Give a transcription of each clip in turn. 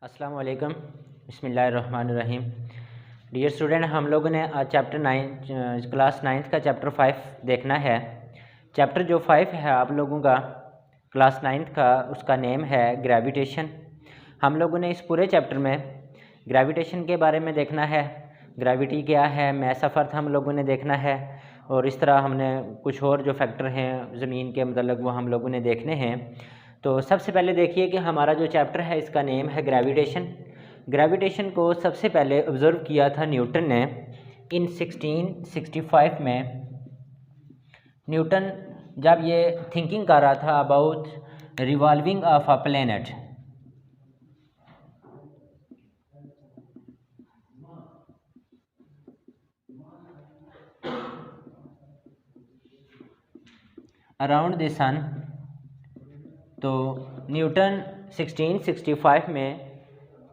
अस्सलाम वालेकुम, बिस्मिल्लाहिर्रहमानिर्रहीम। डियर स्टूडेंट, हम लोगों ने आज क्लास 9th का चैप्टर 5 देखना है। चैप्टर जो 5 है आप लोगों का क्लास 9th का, उसका नेम है ग्रेविटेशन। हम लोगों ने इस पूरे चैप्टर में ग्रेविटेशन के बारे में देखना है, ग्रेविटी क्या है, मैस ऑफ अर्थ हम लोगों ने देखना है, और इस तरह हमने कुछ और जो फैक्टर हैं ज़मीन के मतलब वो हम लोगों ने देखने हैं। तो सबसे पहले देखिए कि हमारा जो चैप्टर है इसका नेम है ग्रेविटेशन। ग्रेविटेशन को सबसे पहले ऑब्ज़र्व किया था न्यूटन ने इन 1665 में। न्यूटन जब ये थिंकिंग कर रहा था about revolving of a planet, around the sun, तो न्यूटन 1665 में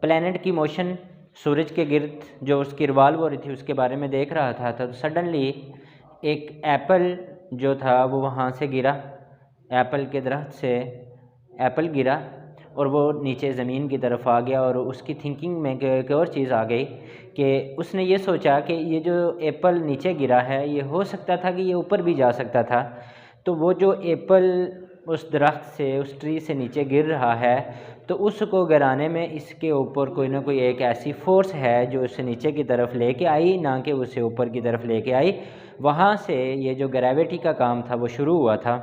प्लैनेट की मोशन, सूरज के गिर्द जो उसकी रिवॉल्व हो रही थी उसके बारे में देख रहा था। तो सडनली एक एप्पल जो था वो वहाँ से गिरा, एप्पल के दरख्त से एप्पल गिरा और वो नीचे ज़मीन की तरफ आ गया। और उसकी थिंकिंग में एक और चीज़ आ गई कि उसने ये सोचा कि ये जो एप्पल नीचे गिरा है ये हो सकता था कि ये ऊपर भी जा सकता था। तो वो जो एप्पल उस दरख्त से, उस ट्री से नीचे गिर रहा है, तो उसको गिराने में इसके ऊपर कोई ना कोई एक ऐसी फोर्स है जो उसे नीचे की तरफ लेके आई, ना कि उसे ऊपर की तरफ लेके आई। वहाँ से ये जो ग्रेविटी का काम था वो शुरू हुआ था।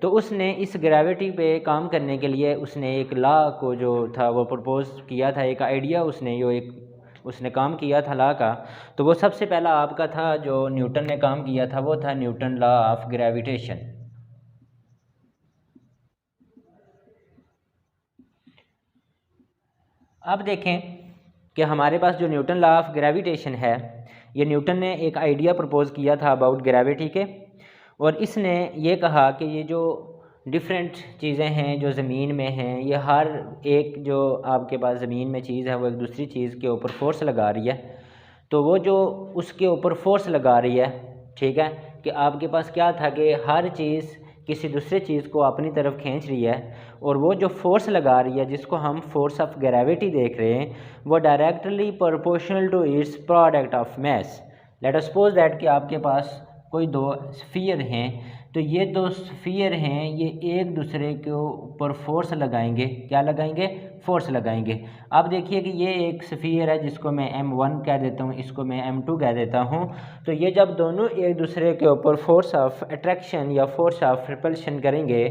तो उसने इस ग्रेविटी पे काम करने के लिए उसने एक लॉ को जो था वो प्रपोज़ किया था, एक आइडिया उसने काम किया था लॉ का। तो वो सबसे पहला आपका था जो न्यूटन ने काम किया था, वो था न्यूटन लॉ ऑफ ग्रेविटेशन। अब देखें कि हमारे पास जो न्यूटन लॉ ऑफ ग्रेविटेशन है, ये न्यूटन ने एक आइडिया प्रपोज़ किया था अबाउट ग्रेविटी के। और इसने ये कहा कि ये जो डिफरेंट चीज़ें हैं जो ज़मीन में हैं, ये हर एक जो आपके पास ज़मीन में चीज़ है वो एक दूसरी चीज़ के ऊपर फोर्स लगा रही है। तो वो जो उसके ऊपर फोर्स लगा रही है, ठीक है, कि आपके पास क्या था कि हर चीज़ किसी दूसरे चीज़ को अपनी तरफ खींच रही है, और वो जो फोर्स लगा रही है जिसको हम फोर्स ऑफ ग्रेविटी देख रहे हैं, वो directly proportional to its product of mass. Let us suppose that कि आपके पास कोई दो स्फीयर हैं, तो ये दो स्फीयर हैं, ये एक दूसरे के ऊपर फोर्स लगाएंगे। क्या लगाएंगे? फोर्स लगाएंगे। अब देखिए कि ये एक स्फीयर है जिसको मैं M1 कह देता हूँ, इसको मैं M2 कह देता हूँ। तो ये जब दोनों एक दूसरे के ऊपर फोर्स ऑफ अट्रैक्शन या फोर्स ऑफ रिपल्शन करेंगे,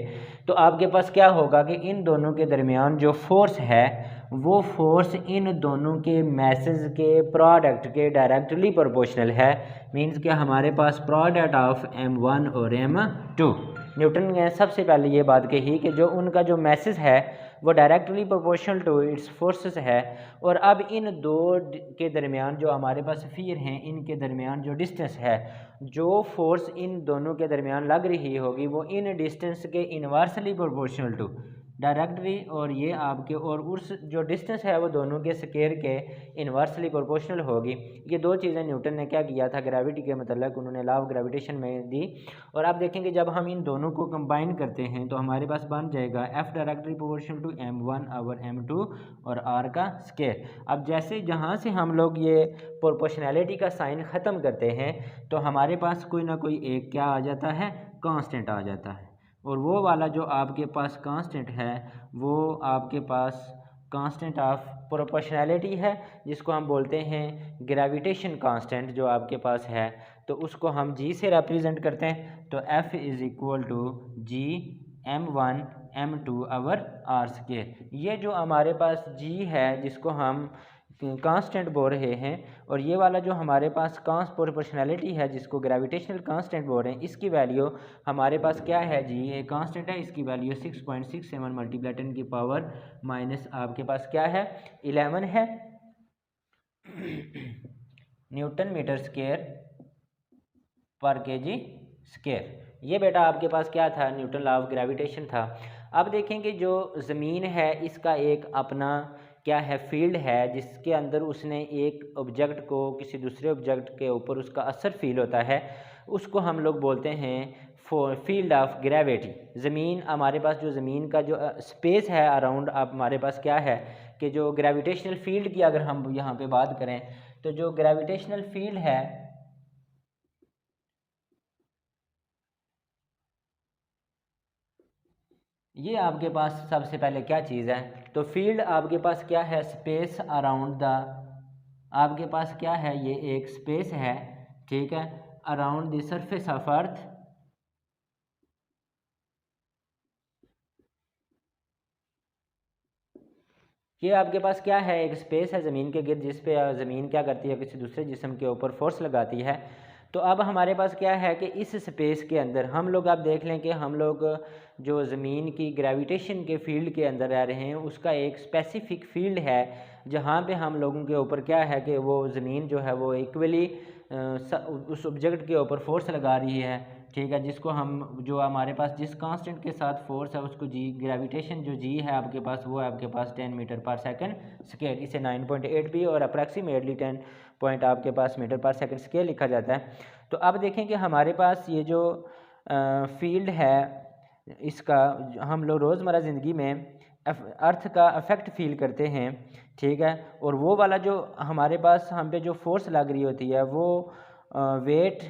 तो आपके पास क्या होगा कि इन दोनों के दरमियान जो फोर्स है वो फोर्स इन दोनों के मैसेज के प्रोडक्ट के डायरेक्टली प्रोपोर्शनल है। मींस कि हमारे पास प्रोडक्ट ऑफ M1 और M2। न्यूटन ने सबसे पहले ये बात कही कि जो उनका जो मैसेज है वो directly proportional to its forces है। और अब इन दो के दरमियान जो हमारे पास स्फीयर हैं, इनके दरमियान जो डिस्टेंस है, जो फोर्स इन दोनों के दरमियान लग रही होगी वो इन डिस्टेंस के इन्वर्सली प्रोपोर्शनल टू डायरेक्टली, और ये आपके और उस जो डिस्टेंस है वो दोनों के स्केयर के इन्वर्सली प्रोपोर्शनल होगी। ये दो चीज़ें न्यूटन ने क्या किया था ग्रेविटी के मतलब उन्होंने लॉ ऑफ ग्रेविटेशन में दी। और आप देखेंगे जब हम इन दोनों को कंबाइन करते हैं तो हमारे पास बन जाएगा F directly proportional to M1 over M2 और R का स्केयर। अब जैसे जहाँ से हम लोग ये प्रोपोर्शनैलिटी का साइन ख़त्म करते हैं तो हमारे पास कोई ना कोई एक क्या आ जाता है, कांस्टेंट आ जाता है। और वो वाला जो आपके पास कांस्टेंट है वो आपके पास कांस्टेंट ऑफ प्रोपोर्शनैलिटी है, जिसको हम बोलते हैं ग्रेविटेशन कांस्टेंट जो आपके पास है। तो उसको हम जी से रिप्रेजेंट करते हैं। तो F is equal to G M1 M2 over R square. ये जो हमारे पास जी है जिसको हम कांस्टेंट बोल रहे हैं, और ये वाला जो हमारे पास प्रोपोर्शनैलिटी है जिसको ग्रेविटेशनल कांस्टेंट बोल रहे हैं, इसकी वैल्यू हमारे पास क्या है जी, ये कांस्टेंट है, इसकी वैल्यू 6.67 मल्टीप्लाई 10 की पावर माइनस आपके पास क्या है 11 है न्यूटन मीटर स्क्वायर पर केजी स्क्वायर। ये बेटा आपके पास क्या था, न्यूटन लॉ ऑफ ग्रेविटेशन था। अब देखेंगे जो ज़मीन है इसका एक अपना क्या है, फील्ड है, जिसके अंदर उसने एक ऑब्जेक्ट को किसी दूसरे ऑब्जेक्ट के ऊपर उसका असर फील होता है, उसको हम लोग बोलते हैं फील्ड ऑफ ग्रेविटी। ज़मीन हमारे पास जो ज़मीन का जो स्पेस है अराउंड, आप हमारे पास क्या है कि जो ग्रेविटेशनल फील्ड की अगर हम यहाँ पे बात करें तो जो ग्रेविटेशनल फील्ड है ये आपके पास सबसे पहले क्या चीज़ है, तो फील्ड आपके पास क्या है, स्पेस अराउंड द, आपके पास क्या है, ये एक स्पेस है, ठीक है, around the surface of earth, ये आपके पास क्या है, एक स्पेस है ज़मीन के गिर्द जिस पे ज़मीन क्या करती है, किसी दूसरे जिस्म के ऊपर फोर्स लगाती है। तो अब हमारे पास क्या है कि इस स्पेस के अंदर हम लोग, आप देख लें कि हम लोग जो ज़मीन की ग्रेविटेशन के फील्ड के अंदर रह रहे हैं उसका एक स्पेसिफिक फील्ड है जहाँ पे हम लोगों के ऊपर क्या है कि वो ज़मीन जो है वो इक्वली उस ऑब्जेक्ट के ऊपर फोर्स लगा रही है, ठीक है, जिसको हम, जो हमारे पास जिस कांस्टेंट के साथ फोर्स है उसको जी, ग्रेविटेशन जो जी है आपके पास वो है आपके पास 10 मीटर पर सेकंड स्केयर, इसे 9.8 भी और अप्रॉक्सीमेटली 10 पॉइंट आपके पास मीटर पर सेकंड स्केयर लिखा जाता है। तो अब देखें कि हमारे पास ये जो फील्ड है इसका हम लोग रोज़मर्रा ज़िंदगी में अर्थ का अफेक्ट फील करते हैं, ठीक है, और वो वाला जो हमारे पास हम पे जो फोर्स लग रही होती है वो वेट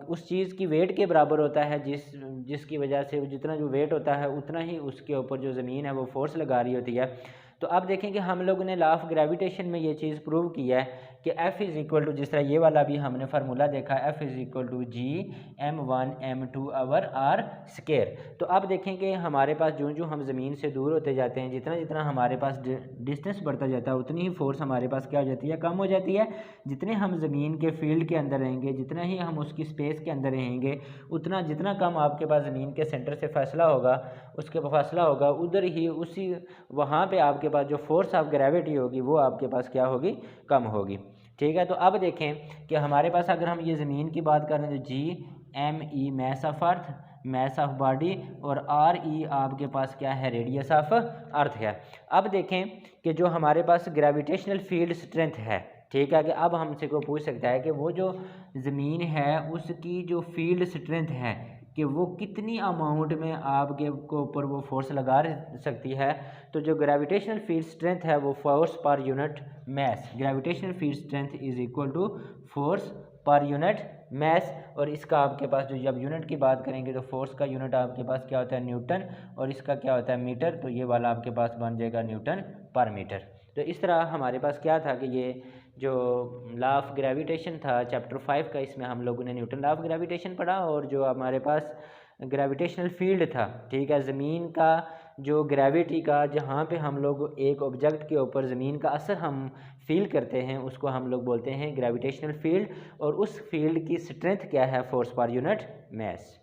उस चीज़ की वेट के बराबर होता है जिसकी वजह से जितना जो वेट होता है उतना ही उसके ऊपर जो ज़मीन है वो फोर्स लगा रही होती है। तो अब देखें कि हम लोगों ने लॉ ऑफ ग्रेविटेशन में ये चीज़ प्रूव की है कि F इज़ इक्वल टू, जिस तरह ये वाला भी हमने फार्मूला देखा, F is equal to G m1 m2 over R square. तो अब देखें कि हमारे पास जो जो हम ज़मीन से दूर होते जाते हैं, जितना जितना हमारे पास डिस्टेंस बढ़ता जाता है उतनी ही फोर्स हमारे पास क्या हो जाती है, कम हो जाती है। जितने हम ज़मीन के फील्ड के अंदर रहेंगे, जितना ही हम उसकी स्पेस के अंदर रहेंगे, उतना जितना कम आपके पास ज़मीन के सेंटर से फासला होगा, उसके फासला होगा उधर ही उसी वहाँ पे आपके पास जो फोर्स ऑफ ग्रेविटी होगी वो आपके पास क्या होगी, कम होगी, ठीक है। तो अब देखें कि हमारे पास अगर हम ये ज़मीन की बात करें तो G M E mass of earth, mass of body, और आर ई आपके पास क्या है, रेडियस ऑफ अर्थ है। अब देखें कि जो हमारे पास ग्रेविटेशनल फील्ड स्ट्रेंथ है, ठीक है, कि अब हमसे को पूछ सकता है कि वो जो ज़मीन है उसकी जो फील्ड स्ट्रेंथ है कि वो कितनी अमाउंट में आपके को ऊपर वो फोर्स लगा सकती है। तो जो ग्रेविटेशनल फील्ड स्ट्रेंथ है वो force per unit mass, gravitational field strength is equal to force per unit mass, और इसका आपके पास जो जब यूनिट की बात करेंगे तो फोर्स का यूनिट आपके पास क्या होता है, न्यूटन, और इसका क्या होता है, मीटर, तो ये वाला आपके पास बन जाएगा न्यूटन पर मीटर। तो इस तरह हमारे पास क्या था कि ये जो लॉ ऑफ ग्रेविटेशन था चैप्टर 5 का, इसमें हम लोगों ने न्यूटन लॉ ऑफ ग्रेविटेशन पढ़ा, और जो हमारे पास ग्रेविटेशनल फील्ड था, ठीक है, ज़मीन का जो ग्रेविटी का, जहाँ पे हम लोग एक ऑब्जेक्ट के ऊपर ज़मीन का असर हम फील करते हैं उसको हम लोग बोलते हैं ग्रेविटेशनल फील्ड, और उस फील्ड की स्ट्रेंथ क्या है, फोर्स पर यूनिट मैस।